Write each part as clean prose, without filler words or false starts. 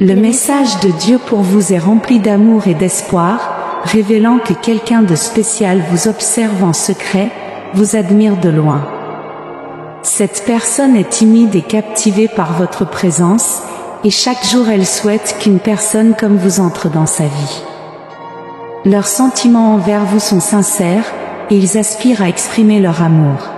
Le message de Dieu pour vous est rempli d'amour et d'espoir, révélant que quelqu'un de spécial vous observe en secret, vous admire de loin. Cette personne est timide et captivée par votre présence, et chaque jour elle souhaite qu'une personne comme vous entre dans sa vie. Leurs sentiments envers vous sont sincères, et ils aspirent à exprimer leur amour.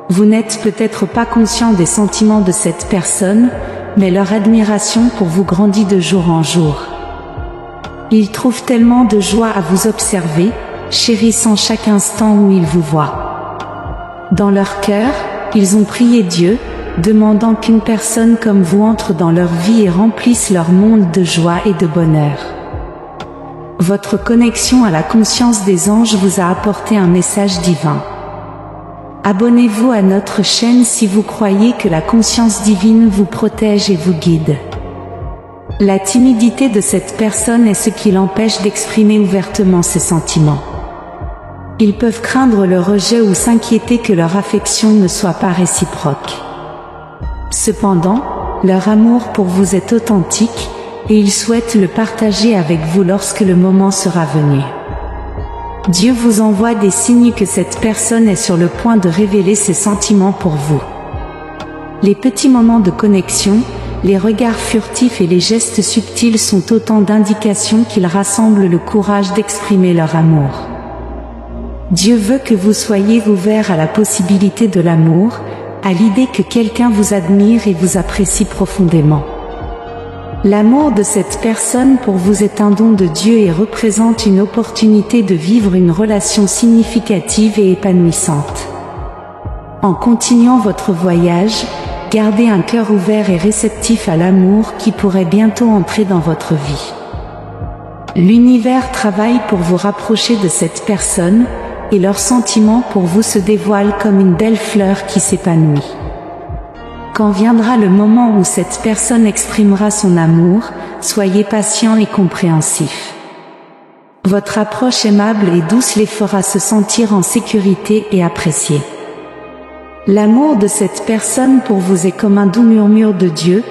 Vous n'êtes peut-être pas conscient des sentiments de cette personne, mais leur admiration pour vous grandit de jour en jour. Ils trouvent tellement de joie à vous observer, chérissant chaque instant où ils vous voient. Dans leur cœur, ils ont prié Dieu, demandant qu'une personne comme vous entre dans leur vie et remplisse leur monde de joie et de bonheur. Votre connexion à la conscience des anges vous a apporté un message divin. Abonnez-vous à notre chaîne si vous croyez que la conscience divine vous protège et vous guide. La timidité de cette personne est ce qui l'empêche d'exprimer ouvertement ses sentiments. Ils peuvent craindre le rejet ou s'inquiéter que leur affection ne soit pas réciproque. Cependant, leur amour pour vous est authentique, et ils souhaitent le partager avec vous lorsque le moment sera venu. Dieu vous envoie des signes que cette personne est sur le point de révéler ses sentiments pour vous. Les petits moments de connexion, les regards furtifs et les gestes subtils sont autant d'indications qu'ils rassemblent le courage d'exprimer leur amour. Dieu veut que vous soyez ouverts à la possibilité de l'amour, à l'idée que quelqu'un vous admire et vous apprécie profondément. L'amour de cette personne pour vous est un don de Dieu et représente une opportunité de vivre une relation significative et épanouissante. En continuant votre voyage, gardez un cœur ouvert et réceptif à l'amour qui pourrait bientôt entrer dans votre vie. L'univers travaille pour vous rapprocher de cette personne, et leurs sentiments pour vous se dévoilent comme une belle fleur qui s'épanouit. Quand viendra le moment où cette personne exprimera son amour, soyez patient et compréhensif. Votre approche aimable et douce les fera se sentir en sécurité et appréciés. L'amour de cette personne pour vous est comme un doux murmure de Dieu,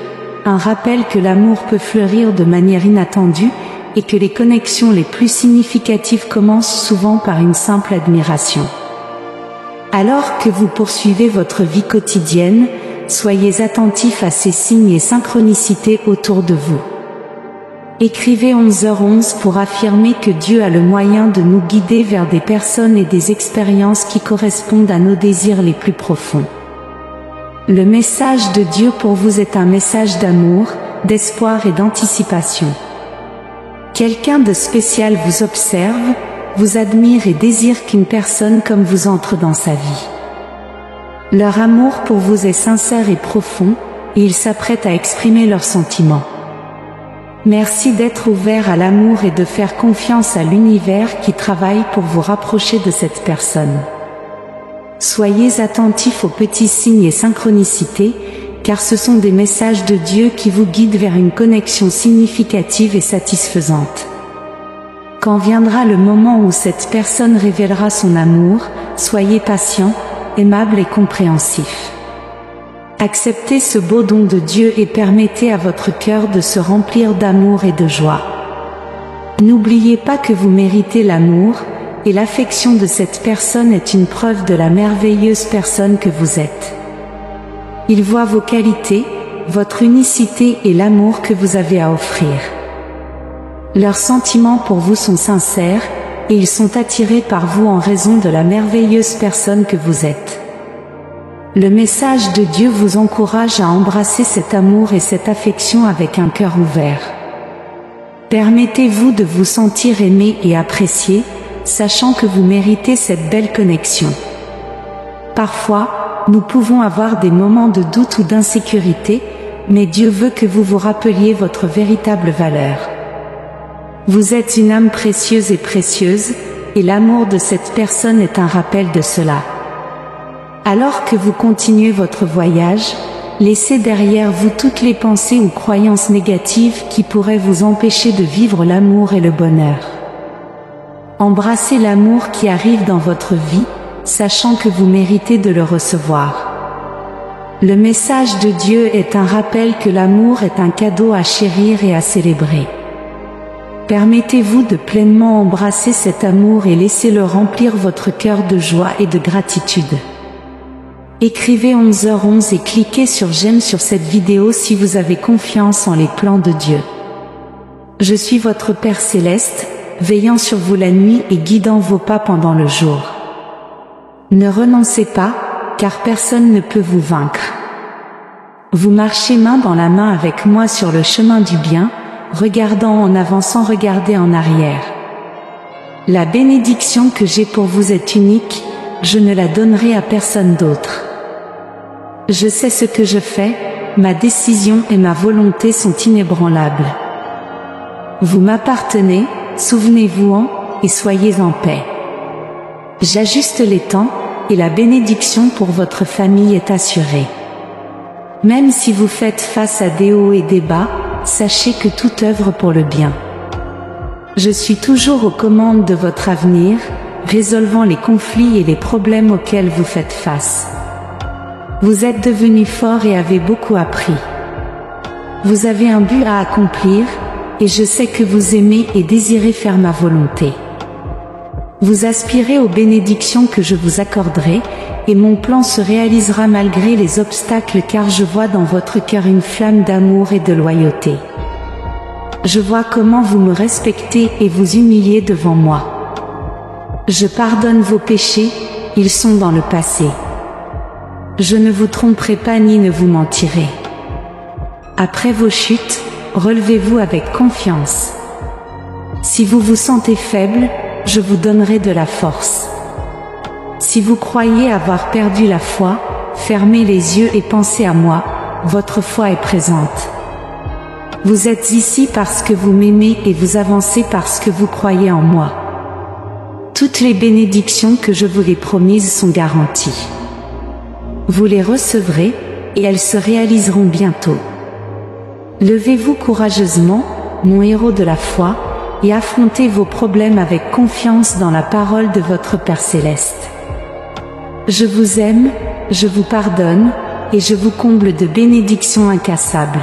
un rappel que l'amour peut fleurir de manière inattendue, et que les connexions les plus significatives commencent souvent par une simple admiration. Alors que vous poursuivez votre vie quotidienne, soyez attentifs à ces signes et synchronicités autour de vous. Écrivez 11h11 pour affirmer que Dieu a le moyen de nous guider vers des personnes et des expériences qui correspondent à nos désirs les plus profonds. Le message de Dieu pour vous est un message d'amour, d'espoir et d'anticipation. Quelqu'un de spécial vous observe, vous admire et désire qu'une personne comme vous entre dans sa vie. Leur amour pour vous est sincère et profond, et ils s'apprêtent à exprimer leurs sentiments. Merci d'être ouvert à l'amour et de faire confiance à l'univers qui travaille pour vous rapprocher de cette personne. Soyez attentifs aux petits signes et synchronicités, car ce sont des messages de Dieu qui vous guident vers une connexion significative et satisfaisante. Quand viendra le moment où cette personne révélera son amour, soyez patient, aimable et compréhensif. Acceptez ce beau don de Dieu et permettez à votre cœur de se remplir d'amour et de joie. N'oubliez pas que vous méritez l'amour, et l'affection de cette personne est une preuve de la merveilleuse personne que vous êtes. Il voit vos qualités, votre unicité et l'amour que vous avez à offrir. Leurs sentiments pour vous sont sincères, et ils sont attirés par vous en raison de la merveilleuse personne que vous êtes. Le message de Dieu vous encourage à embrasser cet amour et cette affection avec un cœur ouvert. Permettez-vous de vous sentir aimé et apprécié, sachant que vous méritez cette belle connexion. Parfois, nous pouvons avoir des moments de doute ou d'insécurité, mais Dieu veut que vous vous rappeliez votre véritable valeur. Vous êtes une âme précieuse et précieuse, et l'amour de cette personne est un rappel de cela. Alors que vous continuez votre voyage, laissez derrière vous toutes les pensées ou croyances négatives qui pourraient vous empêcher de vivre l'amour et le bonheur. Embrassez l'amour qui arrive dans votre vie, sachant que vous méritez de le recevoir. Le message de Dieu est un rappel que l'amour est un cadeau à chérir et à célébrer. Permettez-vous de pleinement embrasser cet amour et laissez-le remplir votre cœur de joie et de gratitude. Écrivez 11h11 et cliquez sur j'aime sur cette vidéo si vous avez confiance en les plans de Dieu. Je suis votre Père Céleste, veillant sur vous la nuit et guidant vos pas pendant le jour. Ne renoncez pas, car personne ne peut vous vaincre. Vous marchez main dans la main avec moi sur le chemin du bien, regardant en avant sans regarder en arrière. La bénédiction que j'ai pour vous est unique, je ne la donnerai à personne d'autre. Je sais ce que je fais, ma décision et ma volonté sont inébranlables. Vous m'appartenez, souvenez-vous-en, et soyez en paix. J'ajuste les temps, et la bénédiction pour votre famille est assurée. Même si vous faites face à des hauts et des bas, sachez que tout œuvre pour le bien. Je suis toujours aux commandes de votre avenir, résolvant les conflits et les problèmes auxquels vous faites face. Vous êtes devenu fort et avez beaucoup appris. Vous avez un but à accomplir, et je sais que vous aimez et désirez faire ma volonté. Vous aspirez aux bénédictions que je vous accorderai, et mon plan se réalisera malgré les obstacles car je vois dans votre cœur une flamme d'amour et de loyauté. Je vois comment vous me respectez et vous humiliez devant moi. Je pardonne vos péchés, ils sont dans le passé. Je ne vous tromperai pas ni ne vous mentirai. Après vos chutes, relevez-vous avec confiance. Si vous vous sentez faible, je vous donnerai de la force. Si vous croyez avoir perdu la foi, fermez les yeux et pensez à moi, votre foi est présente. Vous êtes ici parce que vous m'aimez et vous avancez parce que vous croyez en moi. Toutes les bénédictions que je vous ai promises sont garanties. Vous les recevrez, et elles se réaliseront bientôt. Levez-vous courageusement, mon héros de la foi, et affrontez vos problèmes avec confiance dans la parole de votre Père Céleste. Je vous aime, je vous pardonne, et je vous comble de bénédictions incassables.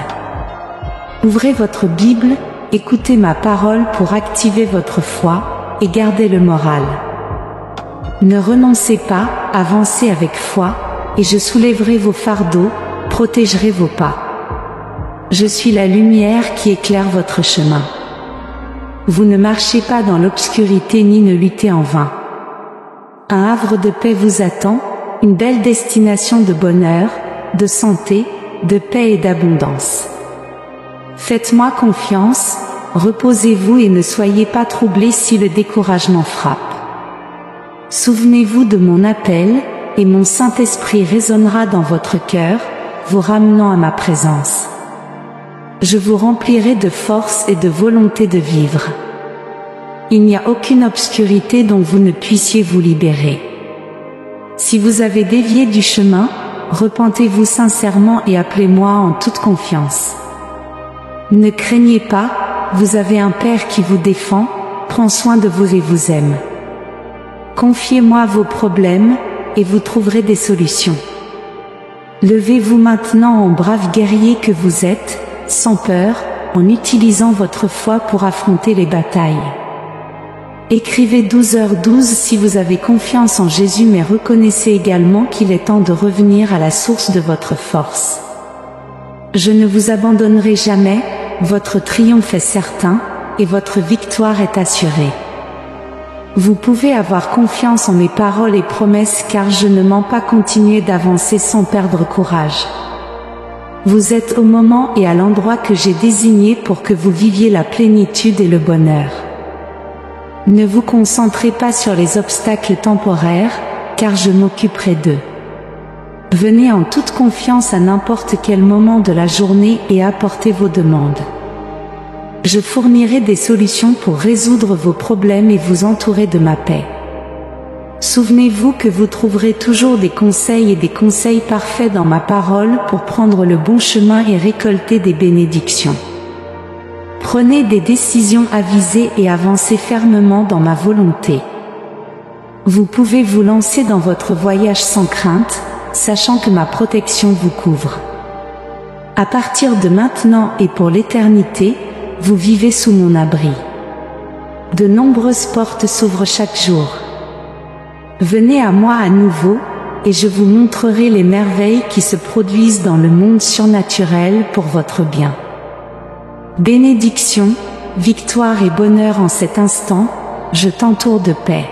Ouvrez votre Bible, écoutez ma parole pour activer votre foi, et gardez le moral. Ne renoncez pas, avancez avec foi, et je soulèverai vos fardeaux, protégerai vos pas. Je suis la lumière qui éclaire votre chemin. Vous ne marchez pas dans l'obscurité ni ne luttez en vain. Un havre de paix vous attend, une belle destination de bonheur, de santé, de paix et d'abondance. Faites-moi confiance, reposez-vous et ne soyez pas troublés si le découragement frappe. Souvenez-vous de mon appel, et mon Saint-Esprit résonnera dans votre cœur, vous ramenant à ma présence. Je vous remplirai de force et de volonté de vivre. Il n'y a aucune obscurité dont vous ne puissiez vous libérer. Si vous avez dévié du chemin, repentez-vous sincèrement et appelez-moi en toute confiance. Ne craignez pas, vous avez un Père qui vous défend, prend soin de vous et vous aime. Confiez-moi vos problèmes, et vous trouverez des solutions. Levez-vous maintenant en brave guerrier que vous êtes, sans peur, en utilisant votre foi pour affronter les batailles. Écrivez 12h12 si vous avez confiance en Jésus, mais reconnaissez également qu'il est temps de revenir à la source de votre force. Je ne vous abandonnerai jamais, votre triomphe est certain, et votre victoire est assurée. Vous pouvez avoir confiance en mes paroles et promesses car je ne mens pas, continuer d'avancer sans perdre courage. Vous êtes au moment et à l'endroit que j'ai désigné pour que vous viviez la plénitude et le bonheur. Ne vous concentrez pas sur les obstacles temporaires, car je m'occuperai d'eux. Venez en toute confiance à n'importe quel moment de la journée et apportez vos demandes. Je fournirai des solutions pour résoudre vos problèmes et vous entourer de ma paix. Souvenez-vous que vous trouverez toujours des conseils et des conseils parfaits dans ma parole pour prendre le bon chemin et récolter des bénédictions. Prenez des décisions avisées et avancez fermement dans ma volonté. Vous pouvez vous lancer dans votre voyage sans crainte, sachant que ma protection vous couvre. À partir de maintenant et pour l'éternité, vous vivez sous mon abri. De nombreuses portes s'ouvrent chaque jour. Venez à moi à nouveau, et je vous montrerai les merveilles qui se produisent dans le monde surnaturel pour votre bien. Bénédiction, victoire et bonheur en cet instant, je t'entoure de paix.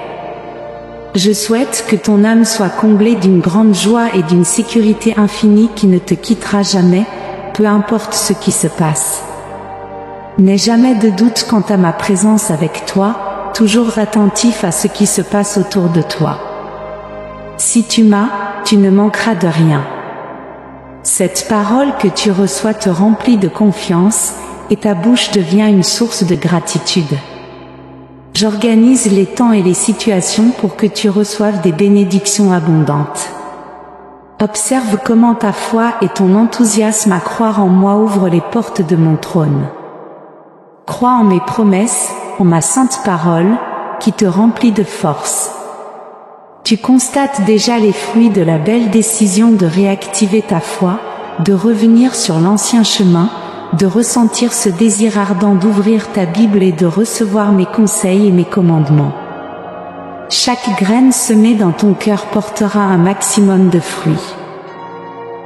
Je souhaite que ton âme soit comblée d'une grande joie et d'une sécurité infinie qui ne te quittera jamais, peu importe ce qui se passe. N'aie jamais de doute quant à ma présence avec toi, toujours attentif à ce qui se passe autour de toi. Si tu m'as, tu ne manqueras de rien. Cette parole que tu reçois te remplit de confiance, et ta bouche devient une source de gratitude. J'organise les temps et les situations pour que tu reçoives des bénédictions abondantes. Observe comment ta foi et ton enthousiasme à croire en moi ouvrent les portes de mon trône. Crois en mes promesses, en ma sainte parole, qui te remplit de force. Tu constates déjà les fruits de la belle décision de réactiver ta foi, de revenir sur l'ancien chemin, de ressentir ce désir ardent d'ouvrir ta Bible et de recevoir mes conseils et mes commandements. Chaque graine semée dans ton cœur portera un maximum de fruits.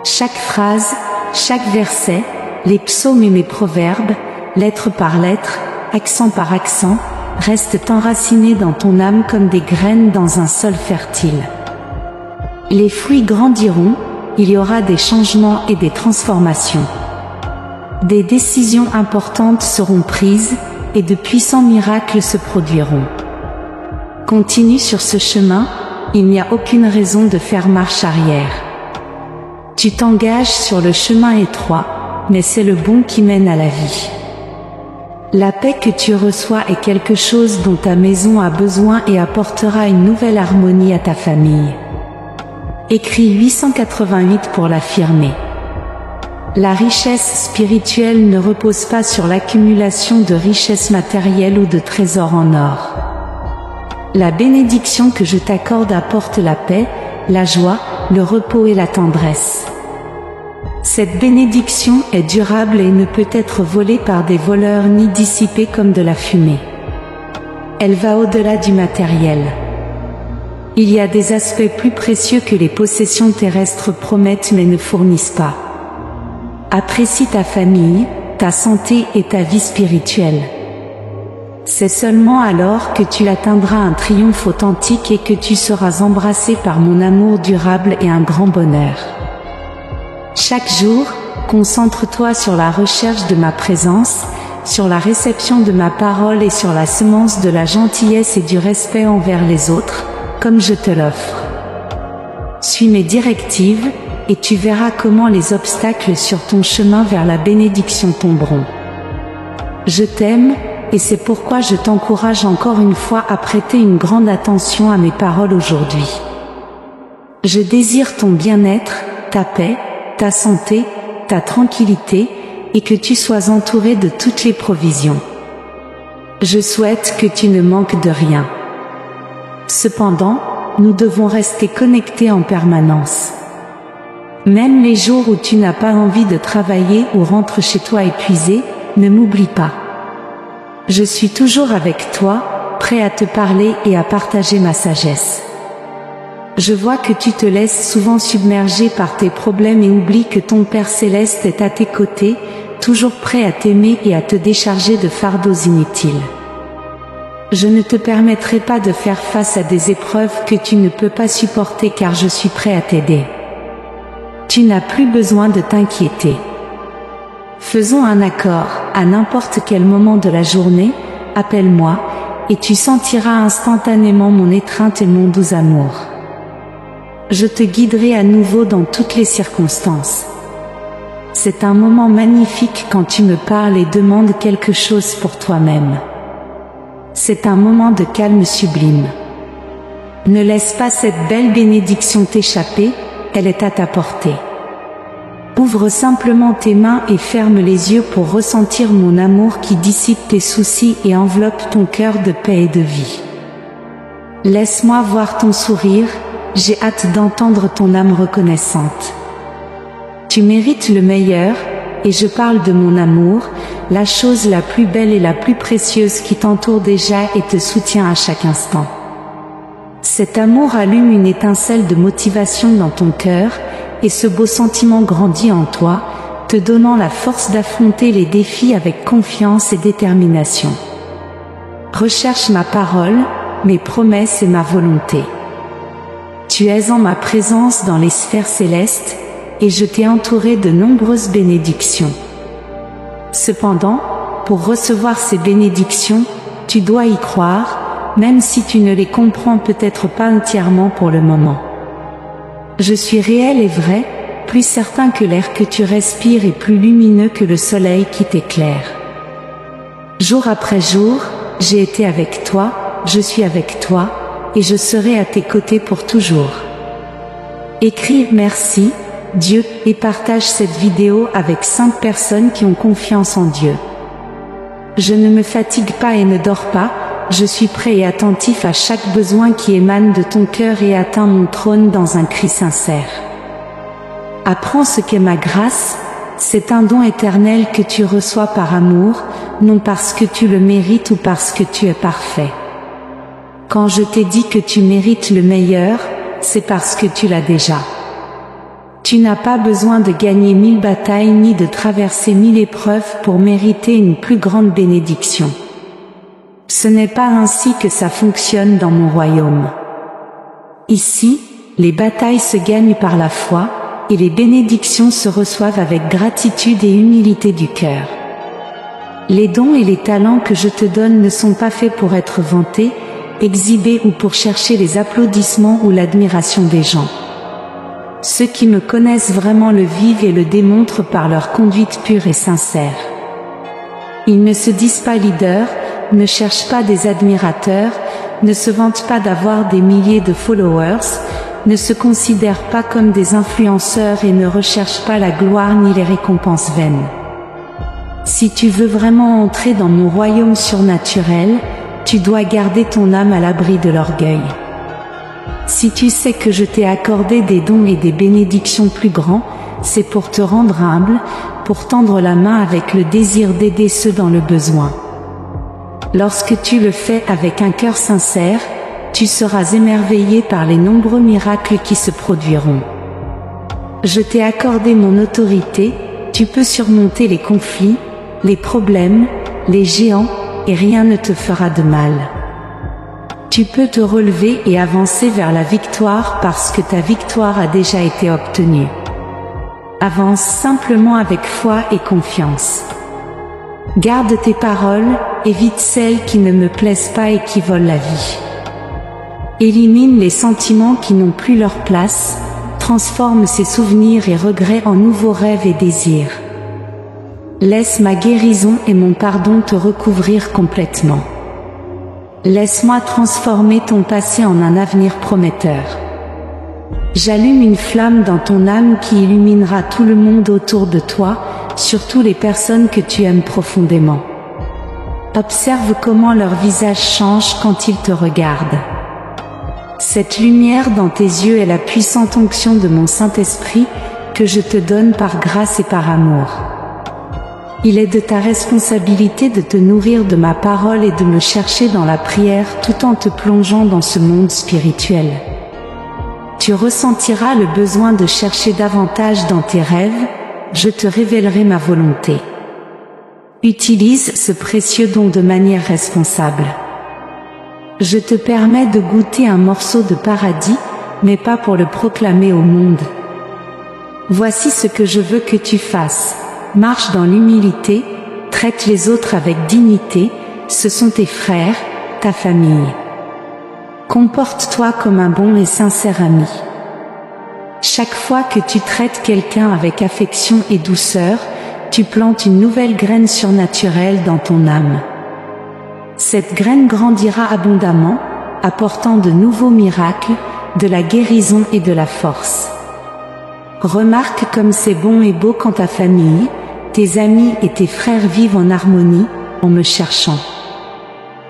Chaque phrase, chaque verset, les psaumes et mes proverbes, lettre par lettre, accent par accent, restent enracinés dans ton âme comme des graines dans un sol fertile. Les fruits grandiront, il y aura des changements et des transformations. Des décisions importantes seront prises, et de puissants miracles se produiront. Continue sur ce chemin, il n'y a aucune raison de faire marche arrière. Tu t'engages sur le chemin étroit, mais c'est le bon qui mène à la vie. La paix que tu reçois est quelque chose dont ta maison a besoin et apportera une nouvelle harmonie à ta famille. Écris 888 pour l'affirmer. La richesse spirituelle ne repose pas sur l'accumulation de richesses matérielles ou de trésors en or. La bénédiction que je t'accorde apporte la paix, la joie, le repos et la tendresse. Cette bénédiction est durable et ne peut être volée par des voleurs ni dissipée comme de la fumée. Elle va au-delà du matériel. Il y a des aspects plus précieux que les possessions terrestres promettent mais ne fournissent pas. Apprécie ta famille, ta santé et ta vie spirituelle. C'est seulement alors que tu atteindras un triomphe authentique et que tu seras embrassé par mon amour durable et un grand bonheur. Chaque jour, concentre-toi sur la recherche de ma présence, sur la réception de ma parole et sur la semence de la gentillesse et du respect envers les autres, comme je te l'offre. Suis mes directives, et tu verras comment les obstacles sur ton chemin vers la bénédiction tomberont. Je t'aime, et c'est pourquoi je t'encourage encore une fois à prêter une grande attention à mes paroles aujourd'hui. Je désire ton bien-être, ta paix, ta santé, ta tranquillité, et que tu sois entouré de toutes les provisions. Je souhaite que tu ne manques de rien. Cependant, nous devons rester connectés en permanence. Même les jours où tu n'as pas envie de travailler ou rentres chez toi épuisé, ne m'oublie pas. Je suis toujours avec toi, prêt à te parler et à partager ma sagesse. Je vois que tu te laisses souvent submerger par tes problèmes et oublies que ton Père Céleste est à tes côtés, toujours prêt à t'aimer et à te décharger de fardeaux inutiles. Je ne te permettrai pas de faire face à des épreuves que tu ne peux pas supporter car je suis prêt à t'aider. Tu n'as plus besoin de t'inquiéter. Faisons un accord, à n'importe quel moment de la journée, appelle-moi, et tu sentiras instantanément mon étreinte et mon doux amour. Je te guiderai à nouveau dans toutes les circonstances. C'est un moment magnifique quand tu me parles et demandes quelque chose pour toi-même. C'est un moment de calme sublime. Ne laisse pas cette belle bénédiction t'échapper, elle est à ta portée. Ouvre simplement tes mains et ferme les yeux pour ressentir mon amour qui dissipe tes soucis et enveloppe ton cœur de paix et de vie. Laisse-moi voir ton sourire, j'ai hâte d'entendre ton âme reconnaissante. Tu mérites le meilleur, et je parle de mon amour, la chose la plus belle et la plus précieuse qui t'entoure déjà et te soutient à chaque instant. Cet amour allume une étincelle de motivation dans ton cœur, et ce beau sentiment grandit en toi, te donnant la force d'affronter les défis avec confiance et détermination. Recherche ma parole, mes promesses et ma volonté. Tu es en ma présence dans les sphères célestes, et je t'ai entouré de nombreuses bénédictions. Cependant, pour recevoir ces bénédictions, tu dois y croire, même si tu ne les comprends peut-être pas entièrement pour le moment. Je suis réel et vrai, plus certain que l'air que tu respires et plus lumineux que le soleil qui t'éclaire. Jour après jour, j'ai été avec toi, je suis avec toi, et je serai à tes côtés pour toujours. Écris « Merci, Dieu » et partage cette vidéo avec 5 personnes qui ont confiance en Dieu. Je ne me fatigue pas et ne dors pas, je suis prêt et attentif à chaque besoin qui émane de ton cœur et atteint mon trône dans un cri sincère. Apprends ce qu'est ma grâce, c'est un don éternel que tu reçois par amour, non parce que tu le mérites ou parce que tu es parfait. Quand je t'ai dit que tu mérites le meilleur, c'est parce que tu l'as déjà. Tu n'as pas besoin de gagner 1000 batailles ni de traverser 1000 épreuves pour mériter une plus grande bénédiction. Ce n'est pas ainsi que ça fonctionne dans mon royaume. Ici, les batailles se gagnent par la foi, et les bénédictions se reçoivent avec gratitude et humilité du cœur. Les dons et les talents que je te donne ne sont pas faits pour être vantés, exhibés ou pour chercher les applaudissements ou l'admiration des gens. Ceux qui me connaissent vraiment le vivent et le démontrent par leur conduite pure et sincère. Ils ne se disent pas leaders, ne cherchent pas des admirateurs, ne se vantent pas d'avoir des milliers de followers, ne se considèrent pas comme des influenceurs et ne recherchent pas la gloire ni les récompenses vaines. Si tu veux vraiment entrer dans mon royaume surnaturel, tu dois garder ton âme à l'abri de l'orgueil. Si tu sais que je t'ai accordé des dons et des bénédictions plus grands, c'est pour te rendre humble, pour tendre la main avec le désir d'aider ceux dans le besoin. Lorsque tu le fais avec un cœur sincère, tu seras émerveillé par les nombreux miracles qui se produiront. Je t'ai accordé mon autorité, tu peux surmonter les conflits, les problèmes, les géants, et rien ne te fera de mal. Tu peux te relever et avancer vers la victoire parce que ta victoire a déjà été obtenue. Avance simplement avec foi et confiance. Garde tes paroles, évite celles qui ne me plaisent pas et qui volent la vie. Élimine les sentiments qui n'ont plus leur place, transforme ces souvenirs et regrets en nouveaux rêves et désirs. Laisse ma guérison et mon pardon te recouvrir complètement. Laisse-moi transformer ton passé en un avenir prometteur. J'allume une flamme dans ton âme qui illuminera tout le monde autour de toi, surtout les personnes que tu aimes profondément. Observe comment leur visage change quand ils te regardent. Cette lumière dans tes yeux est la puissante onction de mon Saint-Esprit que je te donne par grâce et par amour. Il est de ta responsabilité de te nourrir de ma parole et de me chercher dans la prière tout en te plongeant dans ce monde spirituel. Tu ressentiras le besoin de chercher davantage dans tes rêves, je te révélerai ma volonté. Utilise ce précieux don de manière responsable. Je te permets de goûter un morceau de paradis, mais pas pour le proclamer au monde. Voici ce que je veux que tu fasses. Marche dans l'humilité, traite les autres avec dignité, ce sont tes frères, ta famille. Comporte-toi comme un bon et sincère ami. Chaque fois que tu traites quelqu'un avec affection et douceur, tu plantes une nouvelle graine surnaturelle dans ton âme. Cette graine grandira abondamment, apportant de nouveaux miracles, de la guérison et de la force. Remarque comme c'est bon et beau quand ta famille, tes amis et tes frères vivent en harmonie, en me cherchant.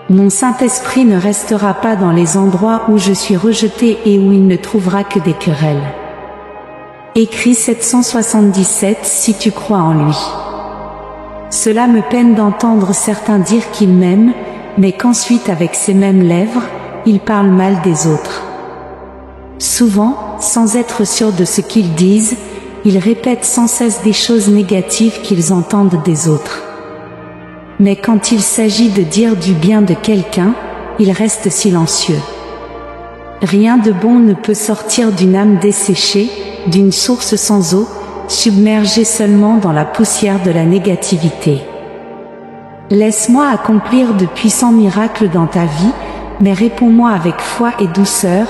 Mon Saint-Esprit ne restera pas dans les endroits où je suis rejeté et où il ne trouvera que des querelles. Écrit 777 si tu crois en lui. Cela me peine d'entendre certains dire qu'ils m'aiment, mais qu'ensuite avec ces mêmes lèvres, ils parlent mal des autres. Souvent, sans être sûrs de ce qu'ils disent, ils répètent sans cesse des choses négatives qu'ils entendent des autres. Mais quand il s'agit de dire du bien de quelqu'un, ils restent silencieux. Rien de bon ne peut sortir d'une âme desséchée, d'une source sans eau, submergée seulement dans la poussière de la négativité. Laisse-moi accomplir de puissants miracles dans ta vie, mais réponds-moi avec foi et douceur,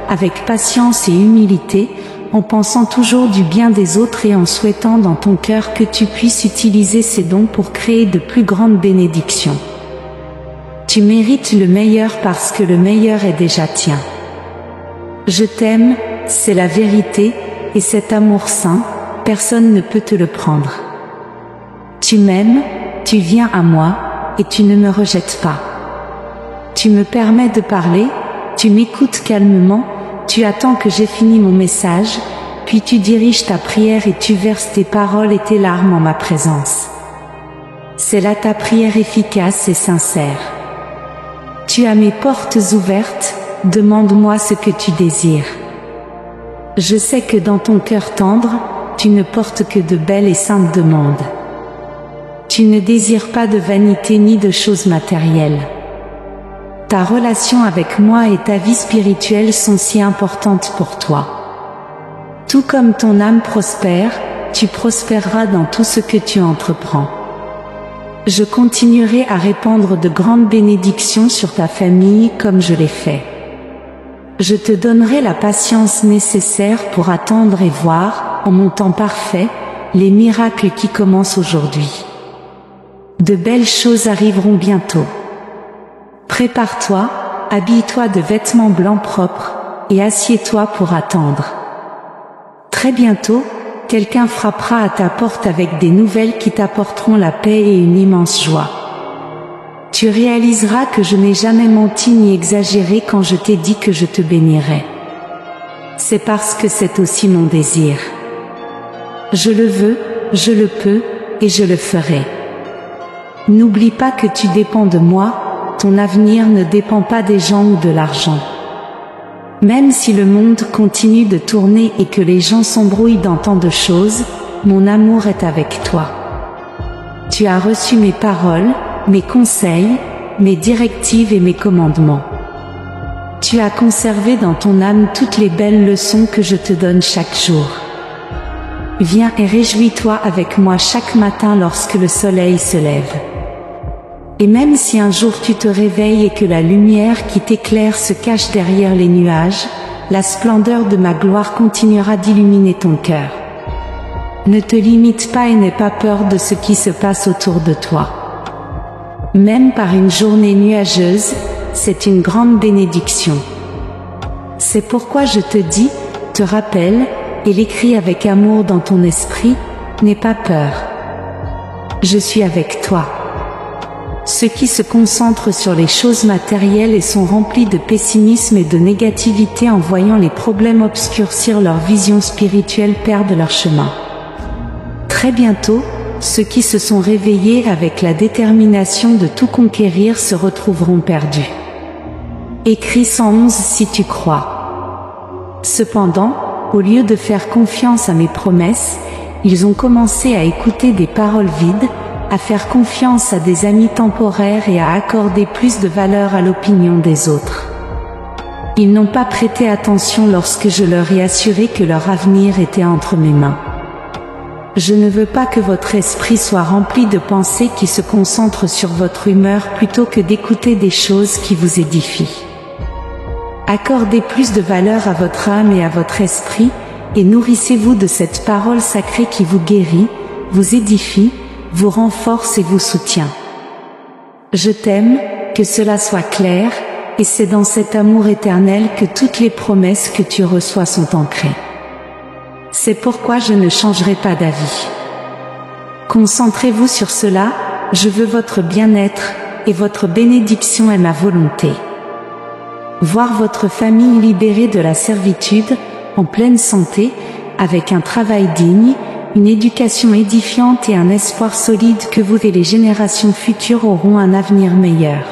avec patience et humilité, en pensant toujours du bien des autres et en souhaitant dans ton cœur que tu puisses utiliser ces dons pour créer de plus grandes bénédictions. Tu mérites le meilleur parce que le meilleur est déjà tien. Je t'aime, c'est la vérité, et cet amour saint, personne ne peut te le prendre. Tu m'aimes, tu viens à moi, et tu ne me rejettes pas. Tu me permets de parler, tu m'écoutes calmement, tu attends que j'ai fini mon message, puis tu diriges ta prière et tu verses tes paroles et tes larmes en ma présence. C'est là ta prière efficace et sincère. Tu as mes portes ouvertes, demande-moi ce que tu désires. Je sais que dans ton cœur tendre, tu ne portes que de belles et saintes demandes. Tu ne désires pas de vanité ni de choses matérielles. Ta relation avec moi et ta vie spirituelle sont si importantes pour toi. Tout comme ton âme prospère, tu prospéreras dans tout ce que tu entreprends. Je continuerai à répandre de grandes bénédictions sur ta famille comme je l'ai fait. Je te donnerai la patience nécessaire pour attendre et voir, en mon temps parfait, les miracles qui commencent aujourd'hui. De belles choses arriveront bientôt. Prépare-toi, habille-toi de vêtements blancs propres, et assieds-toi pour attendre. Très bientôt, quelqu'un frappera à ta porte avec des nouvelles qui t'apporteront la paix et une immense joie. Tu réaliseras que je n'ai jamais menti ni exagéré quand je t'ai dit que je te bénirais. C'est parce que c'est aussi mon désir. Je le veux, je le peux, et je le ferai. N'oublie pas que tu dépends de moi, ton avenir ne dépend pas des gens ou de l'argent. Même si le monde continue de tourner et que les gens s'embrouillent dans tant de choses, mon amour est avec toi. Tu as reçu mes paroles, mes conseils, mes directives et mes commandements. Tu as conservé dans ton âme toutes les belles leçons que je te donne chaque jour. Viens et réjouis-toi avec moi chaque matin lorsque le soleil se lève. Et même si un jour tu te réveilles et que la lumière qui t'éclaire se cache derrière les nuages, la splendeur de ma gloire continuera d'illuminer ton cœur. Ne te limite pas et n'aie pas peur de ce qui se passe autour de toi. Même par une journée nuageuse, c'est une grande bénédiction. C'est pourquoi je te dis, te rappelle, et l'écris avec amour dans ton esprit, n'aie pas peur. Je suis avec toi. Ceux qui se concentrent sur les choses matérielles et sont remplis de pessimisme et de négativité en voyant les problèmes obscurcir leur vision spirituelle perdent leur chemin. Très bientôt, ceux qui se sont réveillés avec la détermination de tout conquérir se retrouveront perdus. Écrit 111 si tu crois. Cependant, au lieu de faire confiance à mes promesses, ils ont commencé à écouter des paroles vides, à faire confiance à des amis temporaires et à accorder plus de valeur à l'opinion des autres. Ils n'ont pas prêté attention lorsque je leur ai assuré que leur avenir était entre mes mains. Je ne veux pas que votre esprit soit rempli de pensées qui se concentrent sur votre humeur plutôt que d'écouter des choses qui vous édifient. Accordez plus de valeur à votre âme et à votre esprit, et nourrissez-vous de cette parole sacrée qui vous guérit, vous édifie, vous renforce et vous soutient. Je t'aime, que cela soit clair, et c'est dans cet amour éternel que toutes les promesses que tu reçois sont ancrées. C'est pourquoi je ne changerai pas d'avis. Concentrez-vous sur cela, je veux votre bien-être, et votre bénédiction est ma volonté. Voir votre famille libérée de la servitude, en pleine santé, avec un travail digne, une éducation édifiante et un espoir solide que vous et les générations futures auront un avenir meilleur.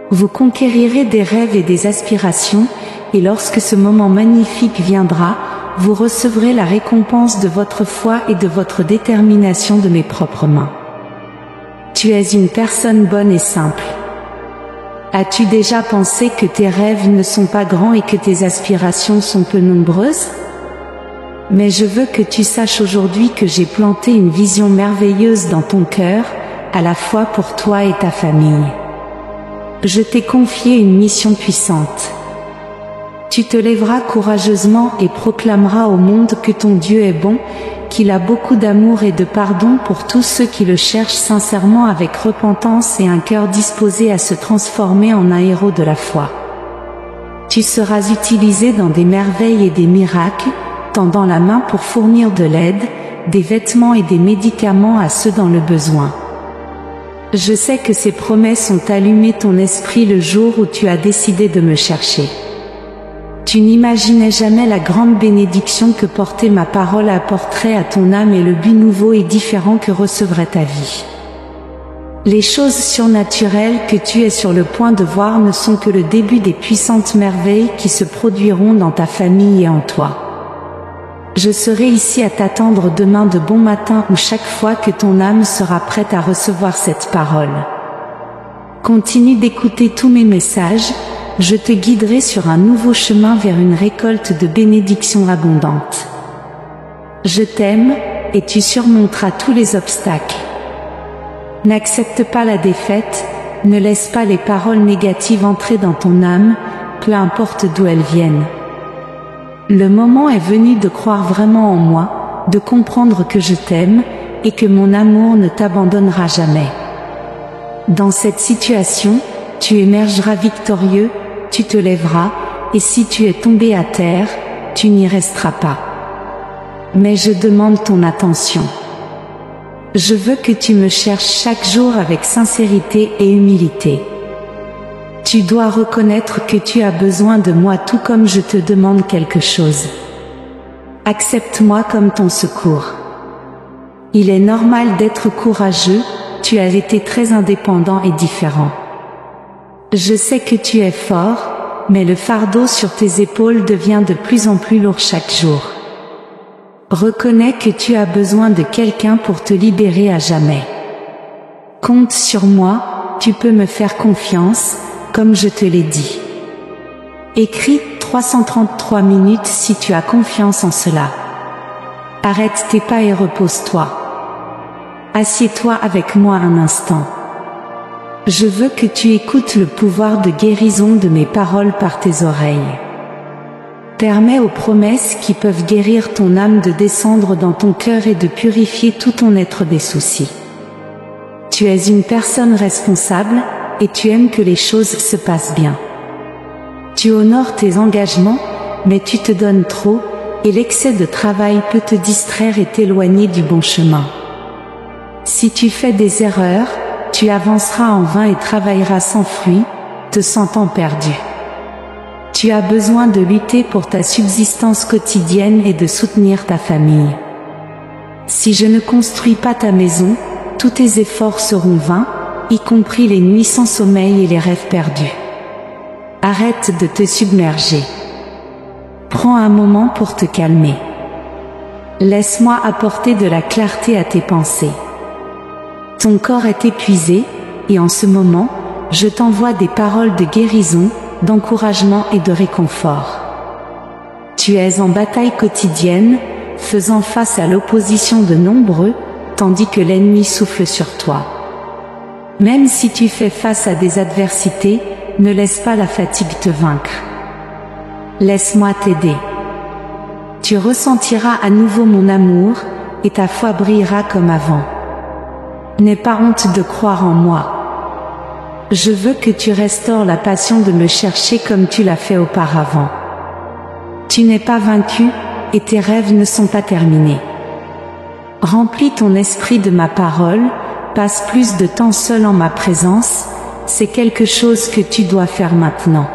Vous conquérirez des rêves et des aspirations, et lorsque ce moment magnifique viendra, vous recevrez la récompense de votre foi et de votre détermination de mes propres mains. Tu es une personne bonne et simple. As-tu déjà pensé que tes rêves ne sont pas grands et que tes aspirations sont peu nombreuses? Mais je veux que tu saches aujourd'hui que j'ai planté une vision merveilleuse dans ton cœur, à la fois pour toi et ta famille. Je t'ai confié une mission puissante. Tu te lèveras courageusement et proclameras au monde que ton Dieu est bon, qu'il a beaucoup d'amour et de pardon pour tous ceux qui le cherchent sincèrement avec repentance et un cœur disposé à se transformer en un héros de la foi. Tu seras utilisé dans des merveilles et des miracles, tendant la main pour fournir de l'aide, des vêtements et des médicaments à ceux dans le besoin. Je sais que ces promesses ont allumé ton esprit le jour où tu as décidé de me chercher. Tu n'imaginais jamais la grande bénédiction que porter ma parole apporterait à ton âme et le but nouveau et différent que recevrait ta vie. Les choses surnaturelles que tu es sur le point de voir ne sont que le début des puissantes merveilles qui se produiront dans ta famille et en toi. Je serai ici à t'attendre demain de bon matin ou chaque fois que ton âme sera prête à recevoir cette parole. Continue d'écouter tous mes messages, je te guiderai sur un nouveau chemin vers une récolte de bénédictions abondantes. Je t'aime, et tu surmonteras tous les obstacles. N'accepte pas la défaite, ne laisse pas les paroles négatives entrer dans ton âme, peu importe d'où elles viennent. Le moment est venu de croire vraiment en moi, de comprendre que je t'aime, et que mon amour ne t'abandonnera jamais. Dans cette situation, tu émergeras victorieux, tu te lèveras, et si tu es tombé à terre, tu n'y resteras pas. Mais je demande ton attention. Je veux que tu me cherches chaque jour avec sincérité et humilité. Tu dois reconnaître que tu as besoin de moi tout comme je te demande quelque chose. Accepte-moi comme ton secours. Il est normal d'être courageux, tu as été très indépendant et différent. Je sais que tu es fort, mais le fardeau sur tes épaules devient de plus en plus lourd chaque jour. Reconnais que tu as besoin de quelqu'un pour te libérer à jamais. Compte sur moi, tu peux me faire confiance, comme je te l'ai dit. Écris 333 minutes si tu as confiance en cela. Arrête tes pas et repose-toi. Assieds-toi avec moi un instant. Je veux que tu écoutes le pouvoir de guérison de mes paroles par tes oreilles. Permets aux promesses qui peuvent guérir ton âme de descendre dans ton cœur et de purifier tout ton être des soucis. Tu es une personne responsable, et tu aimes que les choses se passent bien. Tu honores tes engagements, mais tu te donnes trop, et l'excès de travail peut te distraire et t'éloigner du bon chemin. Si tu fais des erreurs, tu avanceras en vain et travailleras sans fruit, te sentant perdu. Tu as besoin de lutter pour ta subsistance quotidienne et de soutenir ta famille. Si je ne construis pas ta maison, tous tes efforts seront vains, y compris les nuits sans sommeil et les rêves perdus. Arrête de te submerger. Prends un moment pour te calmer. Laisse-moi apporter de la clarté à tes pensées. Ton corps est épuisé, et en ce moment, je t'envoie des paroles de guérison, d'encouragement et de réconfort. Tu es en bataille quotidienne, faisant face à l'opposition de nombreux, tandis que l'ennemi souffle sur toi. Même si tu fais face à des adversités, ne laisse pas la fatigue te vaincre. Laisse-moi t'aider. Tu ressentiras à nouveau mon amour, et ta foi brillera comme avant. N'aie pas honte de croire en moi. Je veux que tu restaures la passion de me chercher comme tu l'as fait auparavant. Tu n'es pas vaincu, et tes rêves ne sont pas terminés. Remplis ton esprit de ma parole, passe plus de temps seul en ma présence, c'est quelque chose que tu dois faire maintenant.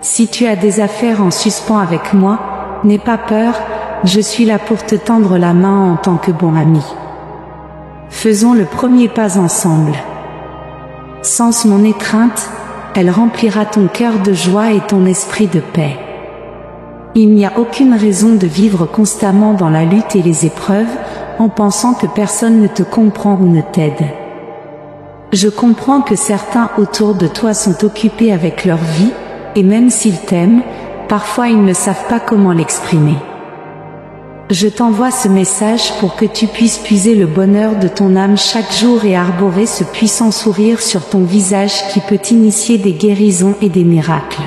Si tu as des affaires en suspens avec moi, n'aie pas peur, je suis là pour te tendre la main en tant que bon ami. Faisons le premier pas ensemble. Sens mon étreinte, elle remplira ton cœur de joie et ton esprit de paix. Il n'y a aucune raison de vivre constamment dans la lutte et les épreuves, en pensant que personne ne te comprend ou ne t'aide. Je comprends que certains autour de toi sont occupés avec leur vie, et même s'ils t'aiment, parfois ils ne savent pas comment l'exprimer. Je t'envoie ce message pour que tu puisses puiser le bonheur de ton âme chaque jour et arborer ce puissant sourire sur ton visage qui peut initier des guérisons et des miracles.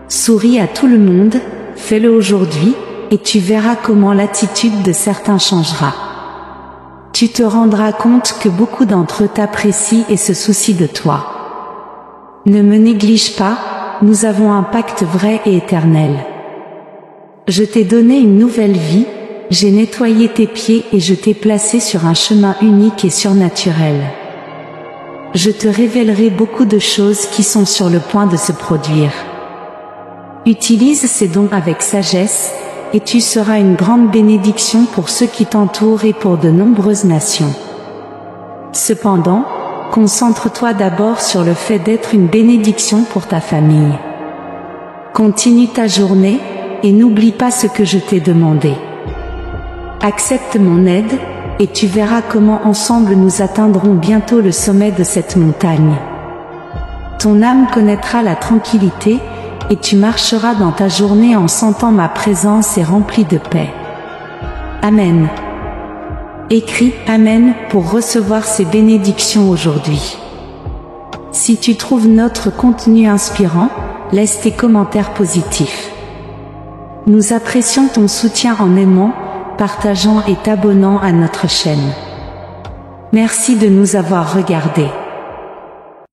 Souris à tout le monde, fais-le aujourd'hui, et tu verras comment l'attitude de certains changera. Tu te rendras compte que beaucoup d'entre eux t'apprécient et se soucient de toi. Ne me néglige pas, nous avons un pacte vrai et éternel. Je t'ai donné une nouvelle vie, j'ai nettoyé tes pieds et je t'ai placé sur un chemin unique et surnaturel. Je te révélerai beaucoup de choses qui sont sur le point de se produire. Utilise ces dons avec sagesse, et tu seras une grande bénédiction pour ceux qui t'entourent et pour de nombreuses nations. Cependant, concentre-toi d'abord sur le fait d'être une bénédiction pour ta famille. Continue ta journée, et n'oublie pas ce que je t'ai demandé. Accepte mon aide, et tu verras comment ensemble nous atteindrons bientôt le sommet de cette montagne. Ton âme connaîtra la tranquillité, et tu marcheras dans ta journée en sentant ma présence et remplie de paix. Amen. Écris « Amen » pour recevoir ces bénédictions aujourd'hui. Si tu trouves notre contenu inspirant, laisse tes commentaires positifs. Nous apprécions ton soutien en aimant, partageant et t'abonnant à notre chaîne. Merci de nous avoir regardés.